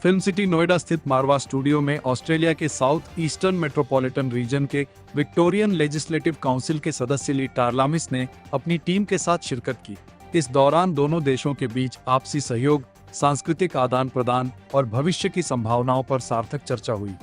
Film city Noida स्थित मारवा studio में Australia के साउथ ईस्टर्न मेट्रोपॉलिटन रीजन के विक्टोरियन लेजिस्लेटिव काउंसिल के सदस्य ली टारलामिस ने अपनी टीम के साथ शिरकत की। इस दौरान दोनों देशों के बीच आपसी सहयोग, सांस्कृतिक आदान प्रदान और भविष्य की संभावनाओं पर सार्थक चर्चा हुई।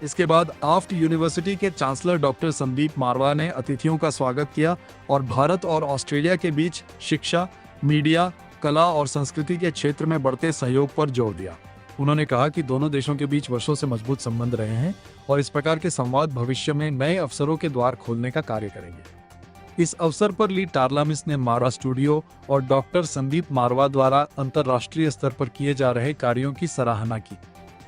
इसके बाद आफ्ट यूनिवर्सिटी के चांसलर डॉक्टर संदीप मारवा ने अतिथियों का स्वागत किया और भारत और ऑस्ट्रेलिया के बीच शिक्षा, मीडिया, कला और संस्कृति के क्षेत्र में बढ़ते सहयोग पर जोर दिया। उन्होंने कहा कि दोनों देशों के बीच वर्षों से मजबूत संबंध रहे हैं और इस प्रकार के संवाद भविष्य में नए अवसरों के द्वार खोलने का कार्य करेंगे। इस अवसर पर ली टारलामिस ने मारवा स्टूडियो और डॉक्टर संदीप मारवा द्वारा अंतर्राष्ट्रीय स्तर पर किए जा रहे कार्यों की सराहना की।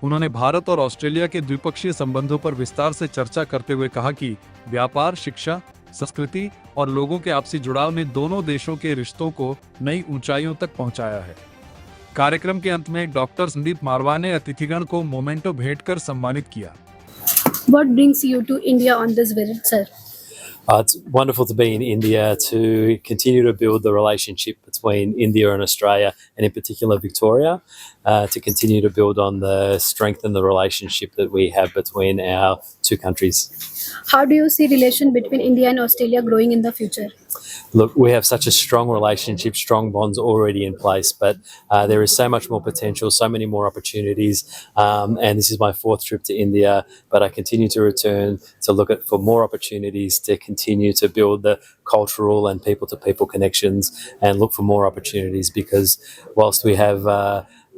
उन्होंने भारत और ऑस्ट्रेलिया के द्विपक्षीय संबंधों पर विस्तार से चर्चा करते हुए कहा कि व्यापार, शिक्षा, संस्कृति और लोगों के आपसी जुड़ाव ने दोनों देशों के रिश्तों को नई ऊंचाइयों तक पहुंचाया है। कार्यक्रम के अंत में डॉक्टर संदीप मारवा ने अतिथिगण को मोमेंटो भेंट कर सम्मानित किया। What brings you to India on this visit, sir? It's wonderful to be in India to continue to build the relationship between India and Australia, and in particular Victoria, to continue to build on the strength and the relationship that we have between our two countries. How do you see relation between India and Australia growing in the future? Look, we have such a strong relationship, strong bonds already in place, but there is so much more potential, so many more opportunities, and this is my fourth trip to India, but I continue to return to look at for more opportunities to continue to build the cultural and people-to-people connections and look for more opportunities, because whilst we have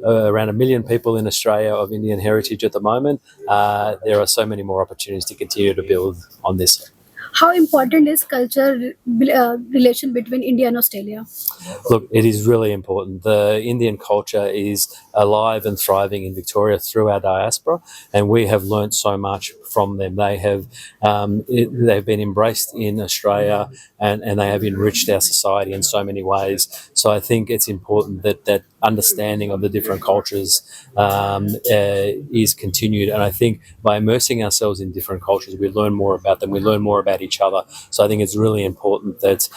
around 1 million people in Australia of Indian heritage at the moment, there are so many more opportunities to continue to build on this. How important is culture relation between India and Australia? Look, it is really important. The Indian culture is alive and thriving in Victoria through our diaspora, and we have learnt so much from them. They've been embraced in Australia, and they have enriched our society in so many ways. So I think it's important that understanding of the different cultures is continued. And I think by immersing ourselves in different cultures, we learn more about them, we learn more about each other. So I think it's really important that,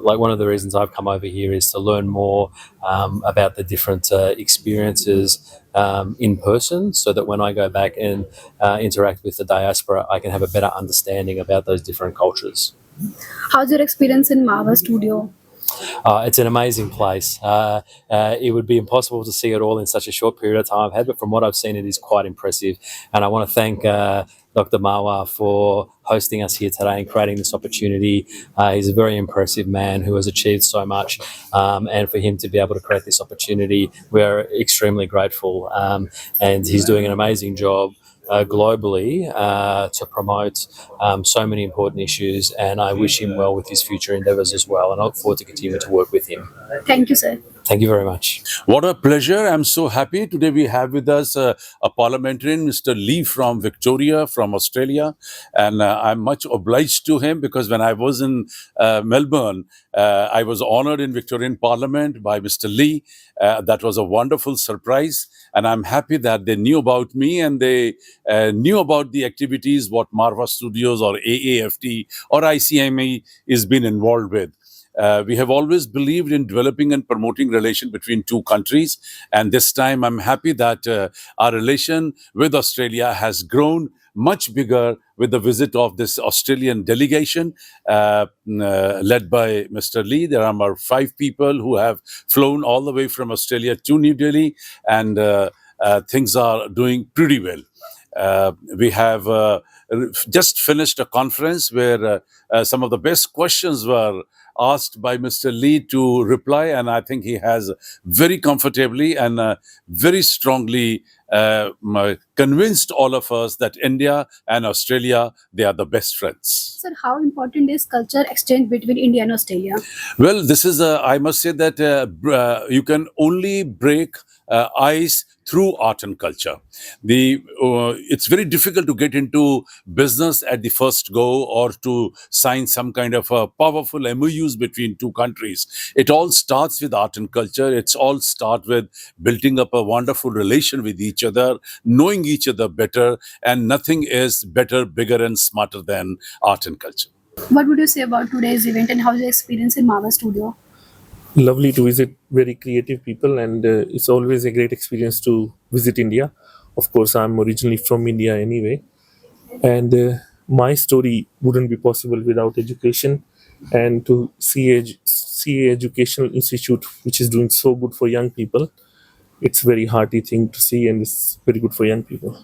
like one of the reasons I've come over here is to learn more about the different experiences in person, so that when I go back and interact with the diaspora, I can have a better understanding about those different cultures. How's your experience in Marwah studio? It's an amazing place. It would be impossible to see it all in such a short period of time I've had, but from what I've seen, it is quite impressive. And I want to thank Dr. Marwah for hosting us here today and creating this opportunity. He's a very impressive man who has achieved so much, and for him to be able to create this opportunity, we're extremely grateful. And he's doing an amazing job globally to promote so many important issues, and I wish him well with his future endeavours as well, and I look forward to continuing to work with him. Thank you, sir. Thank you very much. What a pleasure. I'm so happy. Today we have with us a parliamentarian, Mr. Lee from Victoria, from Australia. And I'm much obliged to him, because when I was in Melbourne, I was honoured in Victorian Parliament by Mr. Lee. That was a wonderful surprise. And I'm happy that they knew about me, and they knew about the activities what Marwah Studios or AAFT or ICME is been involved with. We have always believed in developing and promoting relation between two countries, and this time I'm happy that our relation with Australia has grown much bigger with the visit of this Australian delegation led by Mr. Lee. There are about 5 people who have flown all the way from Australia to New Delhi, and things are doing pretty well. We have just finished a conference where some of the best questions were asked by Mr. Lee to reply, and I think he has very comfortably and very strongly convinced all of us that India and Australia, they are the best friends. Sir, how important is culture exchange between India and Australia? Well, this is, I must say that you can only break ice through art and culture. It's very difficult to get into business at the first go, or to sign some kind of powerful MOUs between two countries. It all starts with art and culture. It's all start with building up a wonderful relation with each other, knowing each other better, and nothing is better, bigger and smarter than art and culture. What would you say about today's event, and how's your experience in Marwah studio? lovely to visit very creative people, and it's always a great experience to visit India. Of course, I'm originally from India anyway, and my story wouldn't be possible without education. And to see a educational institute which is doing so good for young people, it's very hearty thing to see, and it's very good for young people.